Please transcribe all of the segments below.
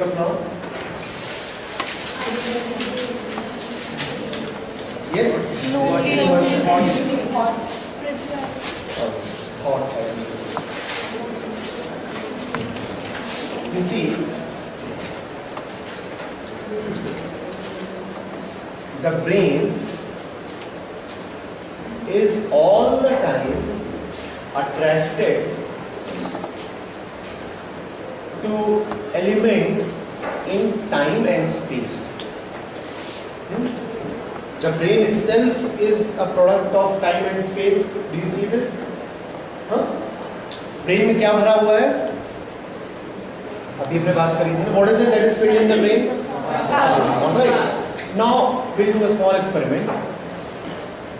pick up now? Yes? Slowly Thought. You see, the brain is all the time attracted to elements in time and space. The brain itself is a product of time and space. Do you see this? Brain में क्या भरा हुआ है? अभी हमने बात करी थी ना. What is it that is filled in the brain? Alright. Now we'll do a small experiment.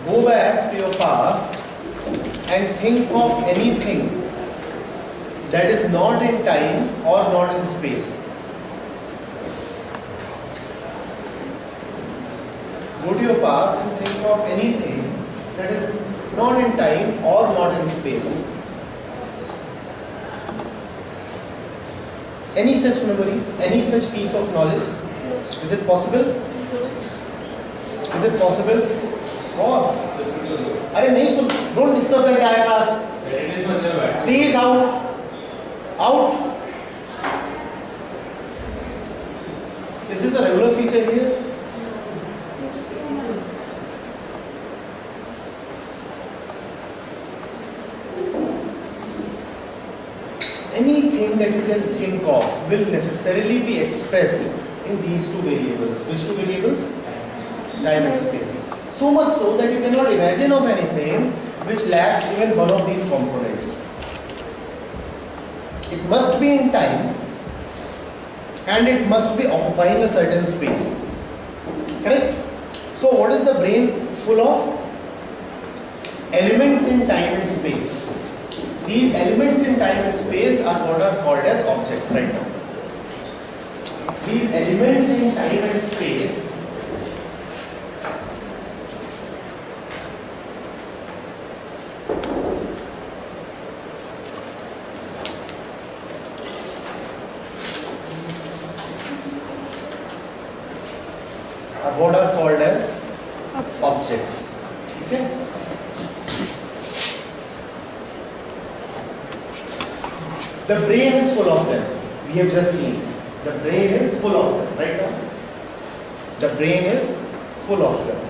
Go back to your past and think of anything that is not in time or not in space. Go to your past and think of anything that is not in time or not in space. Any such memory, any such piece of knowledge? Is it possible? Is it possible? Boss. अरे नहीं सुन, don't disturb the entire class. Please out. Out. Is this a regular feature here? Anything that you can think of will necessarily be expressed in these two variables. Which two variables? Time and space. So much so that you cannot imagine of anything which lacks even one of these components. It must be in time and it must be occupying a certain space. Correct? So what is the brain full of? Elements in time and space. These elements in time and space are what are called as objects right now. These elements in time and space are what are called as objects. Okay? The brain is full of them. We have just seen. The brain is full of them, right now. The brain is full of them.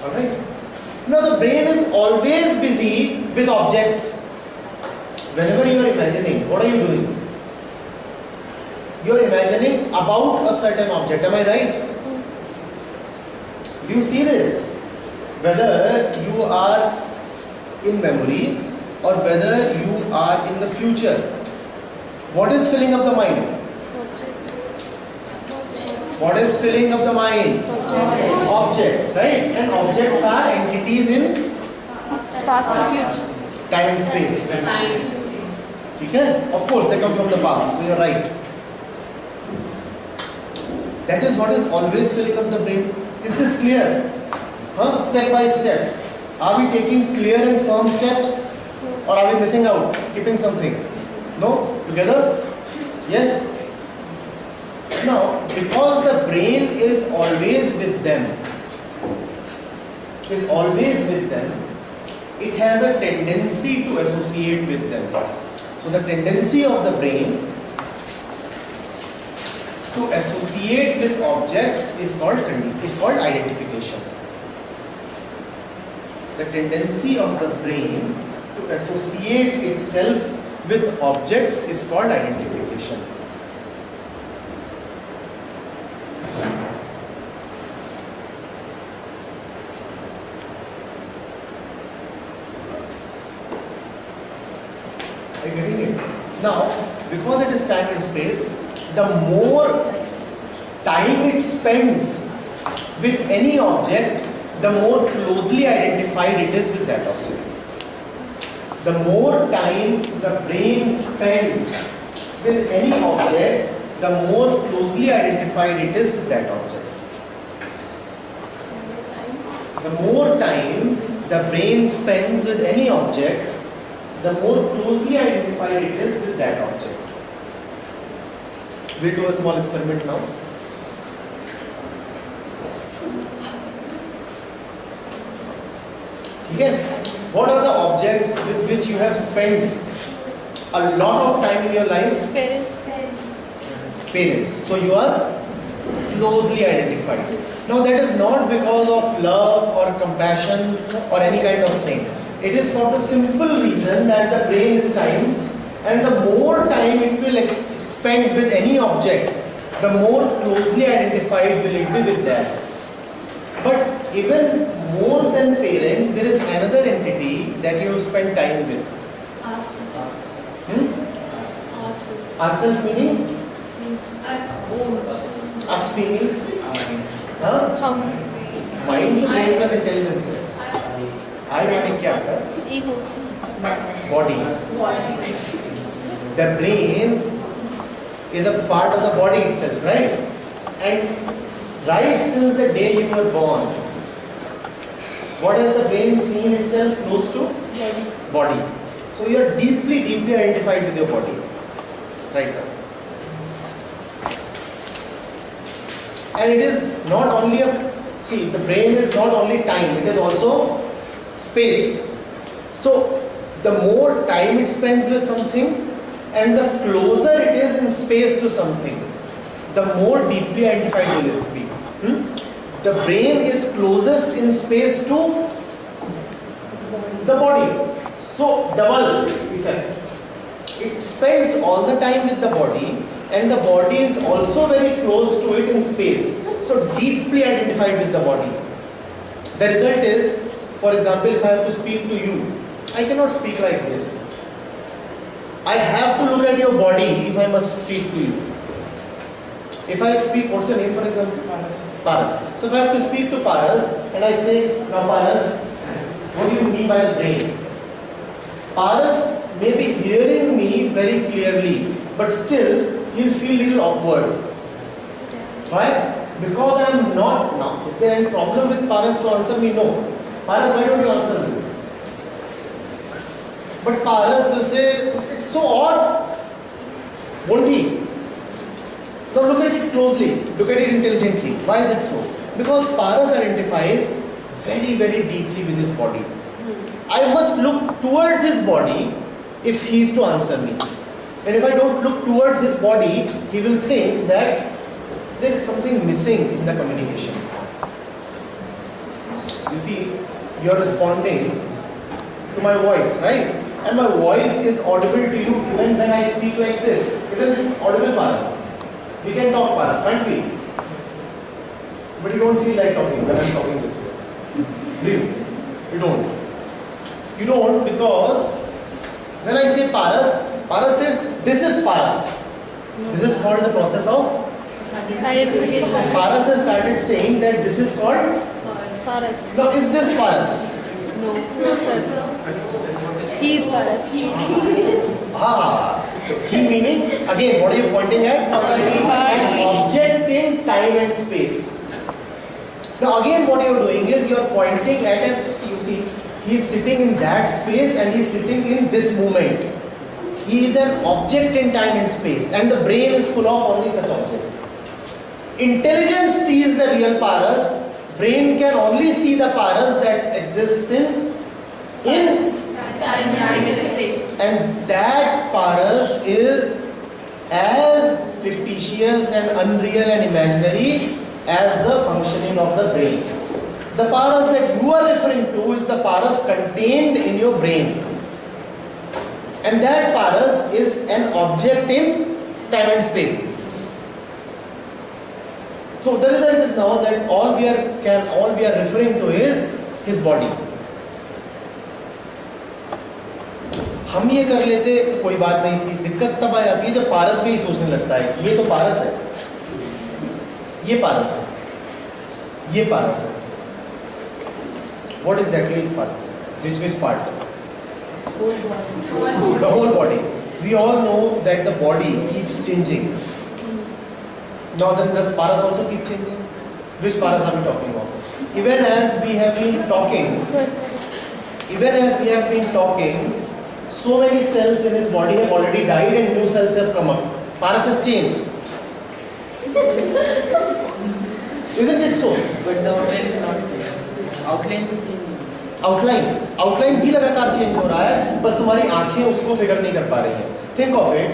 Alright? Now the brain is always busy with objects. Whenever you are imagining, what are you doing? You are imagining about a certain object. Am I right? Do you see this? Whether you are in memories or whether you are in the future, what is filling up the mind? What is filling up the mind? Objects, right? And objects are entities in past and future. time and space. Okay? Of course, they come from the past, so you are right. That is what is always filling up the brain. Is this clear? Step by step. Are we taking clear and firm steps? Or are we missing out? Skipping something? No? Together? Yes? Now, because the brain is always with them, it has a tendency to associate with them. So the tendency of the brain to associate with objects is called identification. The tendency of the brain to associate itself with objects is called identification. Are you getting it? Now, because it is time and space, the more time it spends with any object, the more closely identified it is with that object. The more time the brain spends with any object, the more closely identified it is with that object. The more time the brain spends with any object, the more closely identified it is with that object. We'll do a small experiment now. Okay. What are the objects with which you have spent a lot of time in your life? Parents. Parents. So you are closely identified. Now that is not because of love or compassion or any kind of thing. It is for the simple reason that the brain is time, and the more time it will spend with any object, the more closely identified will it be with that. But even more than parents, there is another entity that you spend time with. Ourself meaning? Us meaning? How? Mind to brain plus intelligence है. I meaning क्या होता है? Ego. Body. The brain is a part of the body itself, right? And right since the day you were born, what has the brain seen itself close to? Body. So you are deeply identified with your body. Right now. And it is not only the brain is not only time, it is also space. So the more time it spends with something and the closer it is in space to something, the more deeply identified will it be. The brain is closest in space to the body. So double effect. It spends all the time with the body, and the body is also very close to it in space. So deeply identified with the body. The result is, for example, if I have to speak to you, I cannot speak like this. I have to look at your body if I must speak to you. If I speak, what's your name for example? Paras. So if I have to speak to Paras and I say, now Paras, what do you mean by the brain? Paras may be hearing me very clearly, but still he'll feel a little awkward. Why? Because I am not now. Is there any problem with Paras to answer me? No. Paras, why don't you answer me? But Paras will say, it's so odd. Won't he? Now look at it closely. Look at it intelligently. Why is it so? Because Paras identifies very, very deeply with his body. I must look towards his body if he is to answer me. And if I don't look towards his body, he will think that there is something missing in the communication. You see, you are responding to my voice, right? And my voice is audible to you even when I speak like this. Isn't it audible, Paras? We can talk, Paras, can't we? But you don't feel like talking when I'm talking this way. Do you? You don't. You don't, because when I say Paras, Paras says, this is Paras. This is called the process of Identification. Paras has started saying that this is called Paras. Now, is this Paras? No. No, sir. He is Paras. So he meaning, again, what are you pointing at? An object in time and space. Now again what you are doing is you are pointing at you see, he is sitting in that space and he is sitting in this moment. He is an object in time and space, and the brain is full of only such objects. Intelligence sees the real Paras. Brain can only see the Paras that exists in and that Paras is as fictitious and unreal and imaginary as the functioning of the brain. The Paras that you are referring to is the Paras contained in your brain. And that Paras is an object in time and space. So the result is now that all we are referring to is his body. हम ये कर लेते कोई बात नहीं थी, दिक्कत तब आ जाती है जब पारस भी सोचने लगता है कि ये तो पारस है, ये पारस है, ये पारस है. What exactly is paras? Which part? The whole body. We all know that the body keeps changing. Now then, does paras also keep changing? Which paras are we talking about? Even as we have been talking, even as we have been talking, so many cells in his body have already died and new cells have come up. Paras has changed. Isn't it so? But the outline is not changed. Outline to change. Outline भी लगातार change हो रहा है, बस तुम्हारी आंखें उसको figure नहीं कर पा रही हैं. Think of it,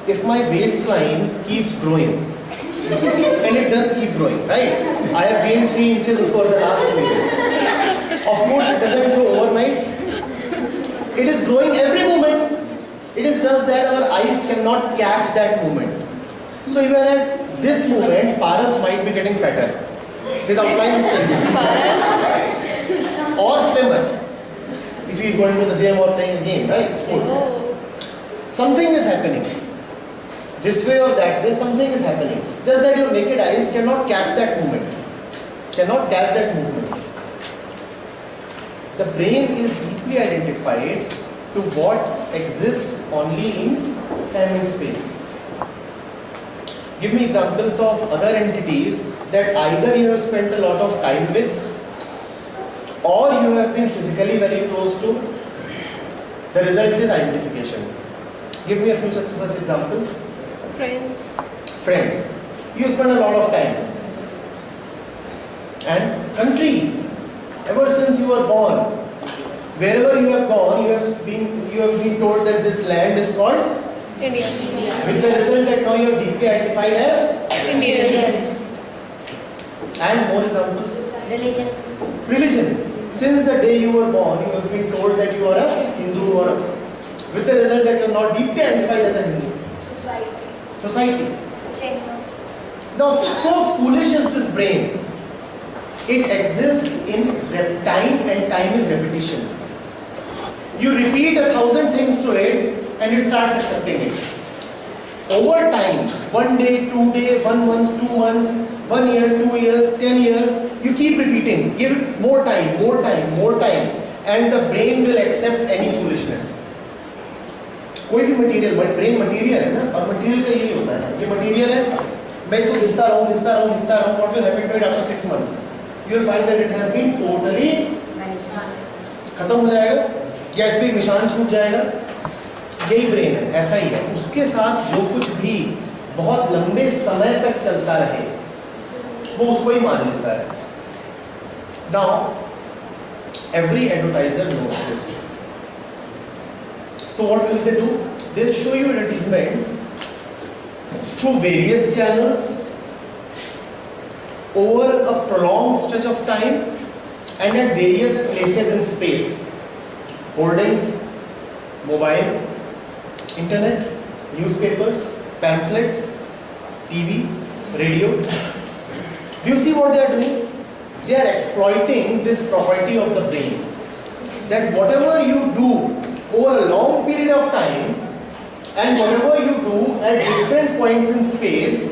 if my waste line keeps growing and it does keep growing, right? I have gained 3 inches over the last 2 years. Of course it doesn't grow overnight. It is growing every moment. It is just that our eyes cannot catch that movement. So even at this moment, Paras might be getting fatter. His outline is changing. Or slimmer. If he is going to the gym or playing a game, right? Sport. Something is happening. This way or that way, something is happening. Just that your naked eyes cannot catch that movement. Cannot catch that movement. The brain is deeply identified to what exists only in time and space. Give me examples of other entities that either you have spent a lot of time with or you have been physically very close to. The result is identification. Give me a few such examples. Friends. Friends. You spend a lot of time. And country. Ever since you were born, wherever you have gone, you have been told that this land is called India. with the result that now you are deeply identified as Indian. Yes. and more examples. Religion. Religion. Since the day you were born, you have been told that you are a Hindu or a, with the result that you are now deeply identified as a Hindu. Society. Gender. Now, so foolish is this brain. It exists in time, and time is repetition. You repeat 1,000 things to it, and it starts accepting it. Over time, 1 day, 2 days, 1 month, 2 months, 1 year, 2 years, 10 years, you keep repeating. Give it more time, more time, more time, and the brain will accept any foolishness. कोई भी material, brain material है ना, और material का यही होता है. ये मटेरियल है, मैं इसको घिसता रहूं. What will happen to it after 6 months? You will find that it has been totally खत्म हो जाएगा, या इस पे एक निशान छूट जाएगा. यही ब्रेन है, ऐसा ही है. उसके साथ जो कुछ भी बहुत लंबे समय तक चलता रहे, वो उसको ही मान लेता है. Now, every advertiser knows this. So what will they do? They'll show you advertisements through various channels over a prolonged stretch of time and at various places in space. Hoardings, mobile, internet, newspapers, pamphlets, TV, radio. Do you see what they are doing? They are exploiting this property of the brain. That whatever you do over a long period of time and whatever you do at different points in space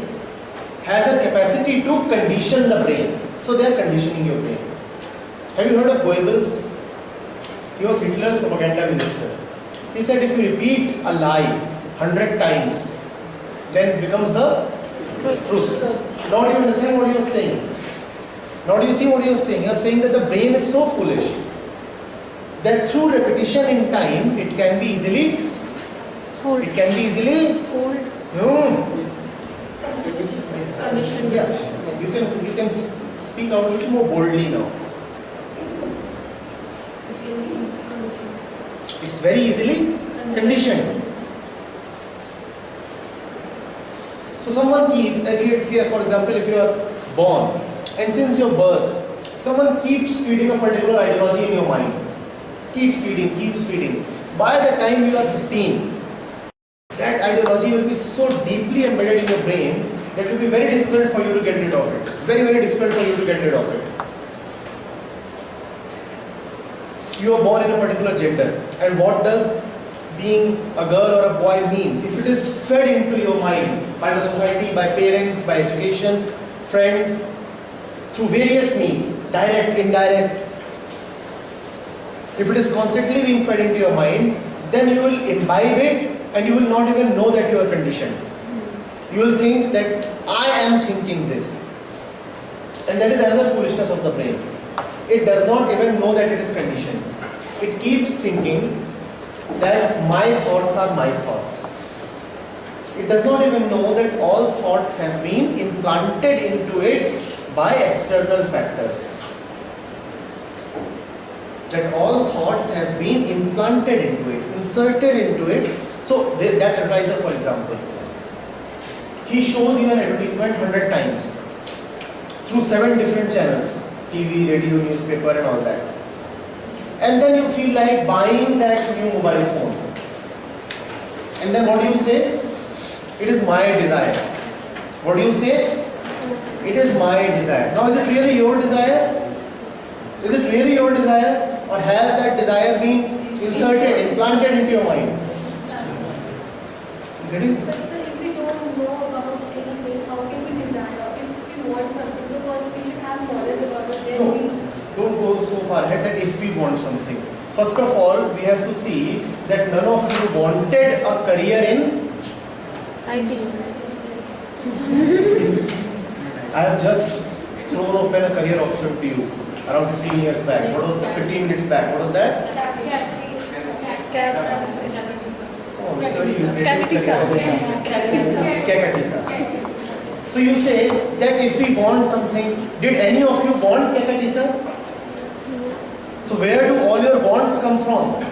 has a capacity to condition the brain. So they are conditioning your brain. Have you heard of Goebbels? He was Hitler's propaganda minister. He said if you repeat a lie 100 times, then it becomes the truth. Now do you understand what he was saying? Now do you see what he was saying? He was saying that the brain is so foolish that through repetition in time, it can be easily Hold. It can be easily Hold. Condition. Yeah, you can speak out a little more boldly now. It's very easily conditioned. So someone keeps, if you are, for example, if you are born and since your birth, someone keeps feeding a particular ideology in your mind. Keeps feeding. By the time you are 15, that ideology will be so deeply embedded in your brain that it will be very difficult for you to get rid of it. Very, very difficult for you to get rid of it. You are born in a particular gender, and what does being a girl or a boy mean? If it is fed into your mind by the society, by parents, by education, friends, through various means, direct, indirect, if it is constantly being fed into your mind, then you will imbibe it and you will not even know that you are conditioned. You will think that I am thinking this. And that is another foolishness of the brain. It does not even know that it is conditioned. it keeps thinking that my thoughts are my thoughts. It does not even know that all thoughts have been implanted into it by external factors. That all thoughts have been implanted into it, inserted into it. So that advertiser, for example, he shows you an advertisement 100 times through 7 different channels, TV, radio, newspaper and all that. And then you feel like buying that new mobile phone. And then what do you say? It is my desire. What do you say? It is my desire. Now is it really your desire? Is it really your desire? Or has that desire been inserted, implanted into your mind? Getting? But sir, if we don't know about anything, how can we desire? If we want something, because we should have knowledge about it. No, don't go so far ahead that if we want something. First of all, we have to see that none of you wanted a career in. I have just thrown open a career option to you around 15 years back. What was that? 15 minutes back. What was that? Oh, it's very lucrative career option. So you say that if we want something, did any of you want Kakatisa? So where do all your wants come from?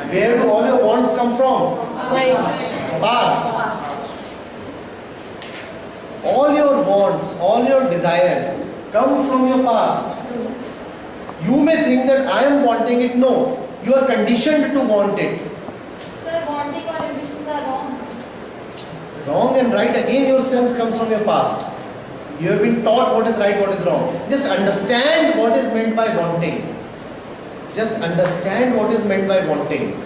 Where do all your wants come from? Past. All your wants, all your desires come from your past. You may think that I am wanting it. No, you are conditioned to want it. Sir, wanting or ambitions are wrong. Wrong and right, again your sense comes from your past. You have been taught what is right, what is wrong. Just understand what is meant by wanting. Just understand what is meant by wanting.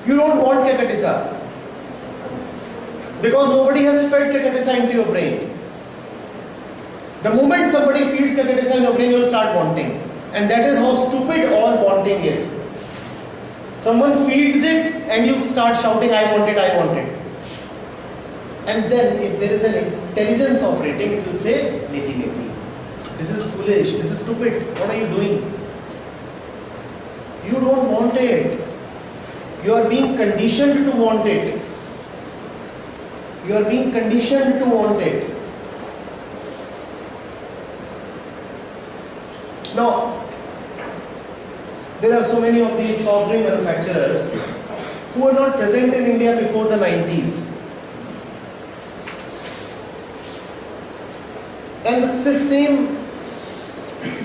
You don't want Kakatisa because nobody has fed Kakatisa into your brain. The moment somebody feeds Kakatisa in your brain, you will start wanting. And that is how stupid all wanting is. Someone feeds it and you start shouting, I want it, I want it. And then if there is an intelligence operating, it will say, Neti Neti. This is foolish, this is stupid. What are you doing? You don't want it. You are being conditioned to want it. You are being conditioned to want it. Now, there are so many of these soft drink manufacturers who were not present in India before the 90s. And this same,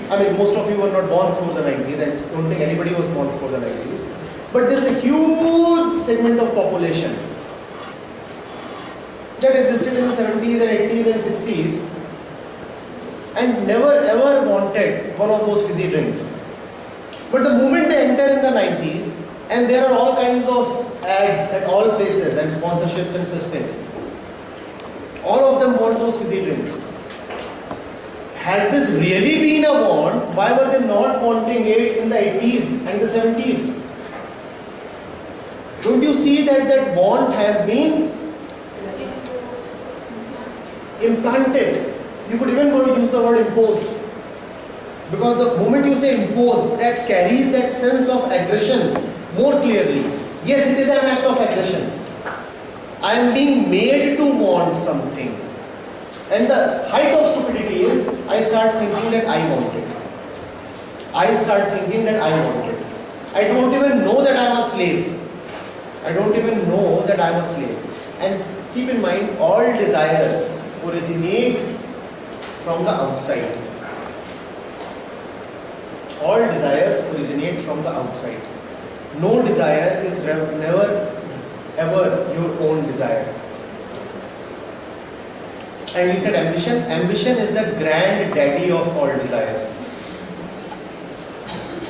I mean, most of you were not born before the 90s, and I don't think anybody was born before the 90s. But there is a huge segment of population that existed in the 70s and 80s and 60s and never ever wanted one of those fizzy drinks. But the moment they enter in the 90s, and there are all kinds of ads at all places and sponsorships and such things, all of them want those fizzy drinks. Had this really been a want, why were they not wanting it in the 80s and the 70s? Don't you see that that want has been implanted? You could even go to use the word imposed. Because the moment you say imposed, that carries that sense of aggression more clearly. Yes, it is an act of aggression. I am being made to want something. And the height of stupidity is, I start thinking that I want it. I start thinking that I want it. I don't even know that I am a slave. I don't even know that I am a slave. And keep in mind, all desires originate from the outside. All desires originate from the outside. No desire is never ever your own desire. And you said ambition. Ambition is the granddaddy of all desires.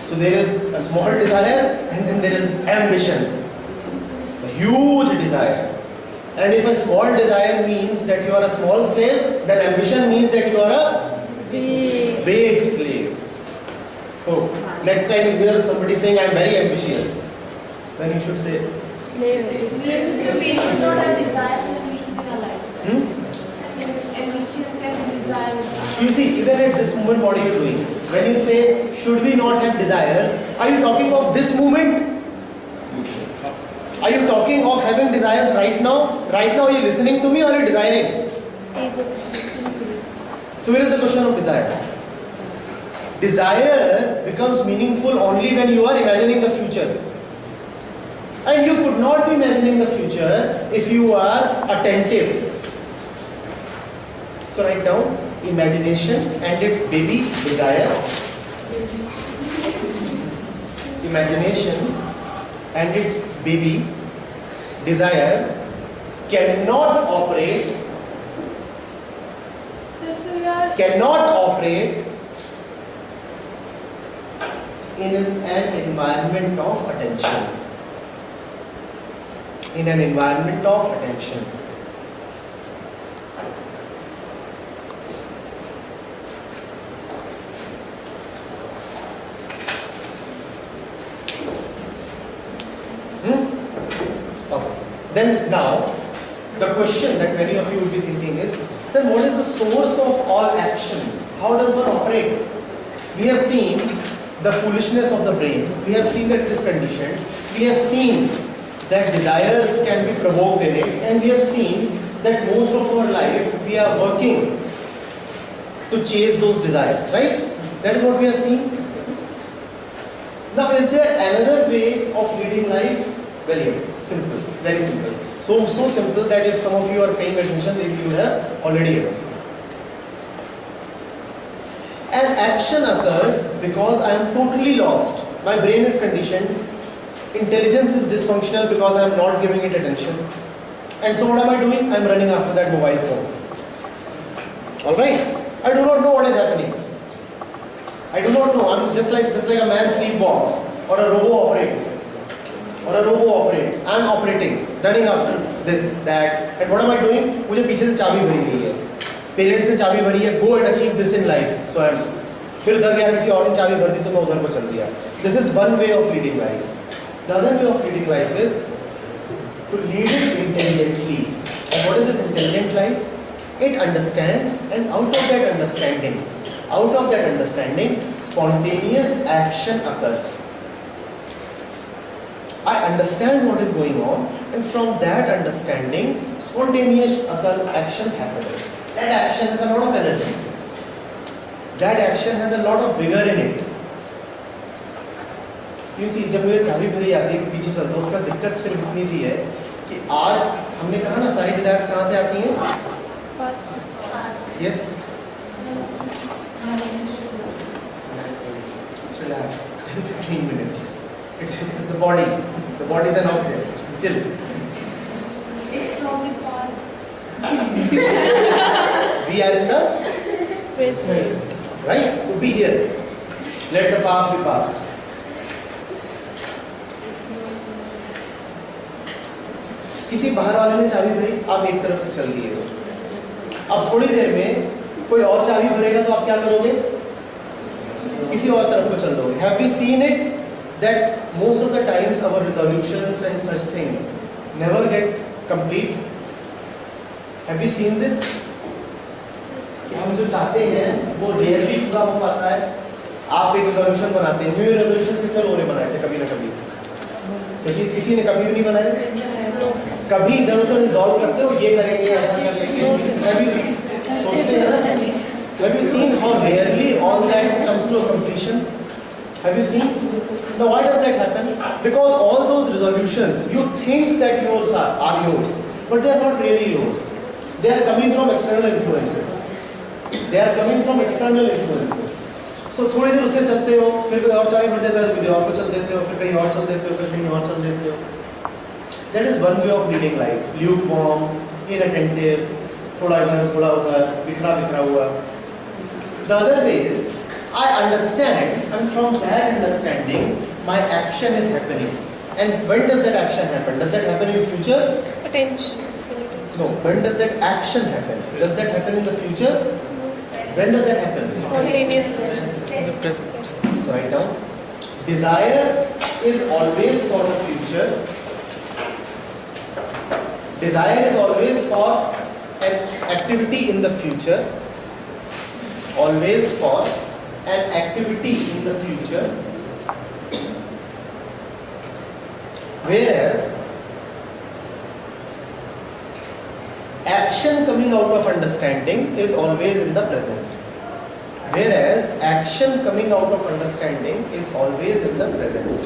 So there is a small desire and then there is ambition. A huge desire. And if a small desire means that you are a small slave, then ambition means that you are a big slave. So next time you hear somebody saying, I am very ambitious, then you should say, So we should not have desires and ambitions in our life. That means ambitions and desires desire. You see, even at this moment, what are you doing? When you say, should we not have desires, are you talking of this moment? Are you talking of having desires right now? Right now, are you listening to me or are you desiring? So where is the question of desire? Desire becomes meaningful only when you are imagining the future. And you could not be imagining the future if you are attentive. So write down imagination and its baby desire. Imagination and its baby desire cannot operate in an environment of attention. In an environment of attention. Okay. Then now, the question that many of you will be thinking is, then what is the source of all action? How does one operate? We have seen the foolishness of the brain. We have seen that it is conditioned. We have seen that desires can be provoked in it. And we have seen that most of our life we are working to chase those desires, right? That is what we are seeing. Now, is there another way of leading life? Well, yes, simple, very simple. So simple that if some of you are paying attention, then you have already understood. An action occurs because I am totally lost. My brain is conditioned. Intelligence is dysfunctional because I am not giving it attention. And so what am I doing? I am running after that mobile phone. Alright? I do not know what is happening. I do not know. I am just like a man sleepwalks or a robo operates. I am operating, running after this, that. And what am I doing? मुझे पीछे से चाबी भरी गई है. Parents ने चाबी भरी है. Go and achieve this in life. So I am. फिर उधर गया किसी और ने चाबी भर दी तो मैं उधर को चल दिया. This is one way of leading life. The other way of leading life is to lead it intelligently. And what is this intelligent life? It understands, and out of that understanding, spontaneous action occurs. I understand what is going on, and from that understanding, spontaneous action happens. That action has a lot of energy. That action has a lot of vigor in it. You see, जब मुझे चाबी भरी आती है पीछे चलता हूँ, उसका दिक्कत सिर्फ इतनी सी है कि आज हमने कहा ना सारी डिजायर्स कहाँ से आती हैं? Yes. Just relax. 10-15 minutes. It's the body. The body is an object. Chill. It's from the past. We are in the Present. right. So be here. Let the past be past. किसी बाहर वाले ने चाबी भरी, आप एक तरफ से चल दिए हो. अब थोड़ी देर में कोई और चाबी भरेगा तो आप क्या करोगे? किसी और तरफ को चल दोगे. Have we seen it? That most of the times our resolutions and such things never get complete. Have we seen this? कि हम जो चाहते हैं वो rarely पूरा हो पाता है. आप एक resolution बनाते हैं. New Year resolutions कितने लोगों ने बनाए थे कभी ना कभी? किसी ने कभी भी नहीं बनाए? कभी इधर उधर रिजॉल्व करते हो ये करेंगे ऐसा कर लेंगे. सोचते हैं ना? Have you seen how rarely all that comes to a completion? Have you seen? Now why does that happen? Because all those resolutions, you think that yours are yours, but they are not really yours. They are coming from external influences. So थोड़ी देर उससे चलते हो, फिर कोई और चाबी भर देता है, फिर और को चल देते हो, फिर कहीं और चल देते हो, फिर कहीं और चल देते हो. That is one way of leading life. Lukewarm, inattentive, थोड़ा इधर, थोड़ा उधर, बिखरा हुआ. The other way is, I understand, and from that understanding, my action is happening. And when does that action happen? Does that happen in the future? Attention. No. When does that action happen? Does that happen in the future? When does that happen? Spontaneous. The present. So write down. Desire is always for the future. Desire is always for an activity in the future. always for an activity in the future, whereas action coming out of understanding is always in the present. Whereas action coming out of understanding is always in the present.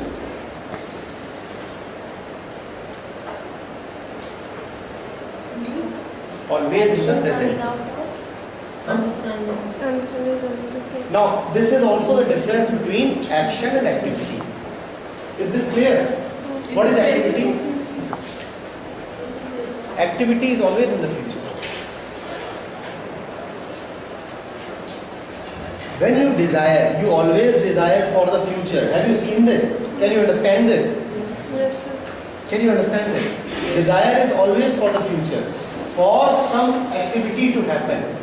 Always in the present. Understanding. Understanding is always the case. Now, this is also the difference between action and activity. Is this clear? What is activity? Activity is always in the future. When you desire, you always desire for the future. Have you seen this? Can you understand this? Yes, sir. Can you understand this? Desire is always for the future, for some activity to happen.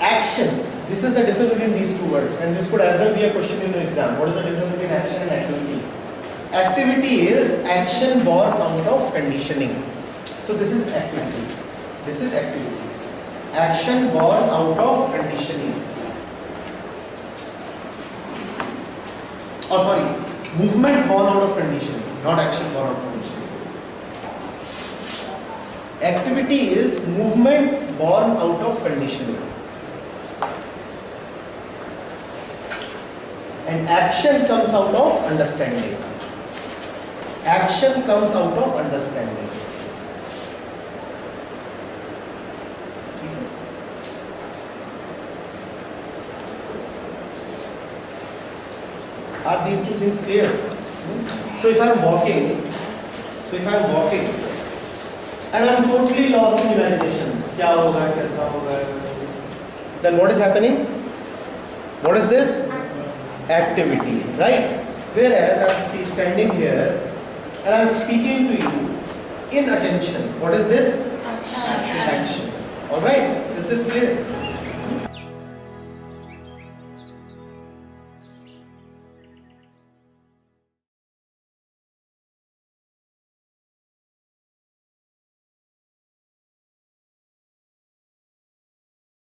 Action. This is the difference between these two words, and this could as well be a question in your exam. What is the difference between action and activity? Activity is action born out of conditioning. So this is activity. This is activity. Action born out of conditioning. Or sorry, movement born out of conditioning, not action born out of conditioning. Activity is movement born out of conditioning. And action comes out of understanding. Action comes out of understanding. Are these two things clear? So if I am walking, and I am totally lost in imaginations, क्या होगा, कैसा होगा, then what is happening? What is this? Activity, right? Whereas I am standing here and I am speaking to you in attention. What is this? Action. All right? Is this clear?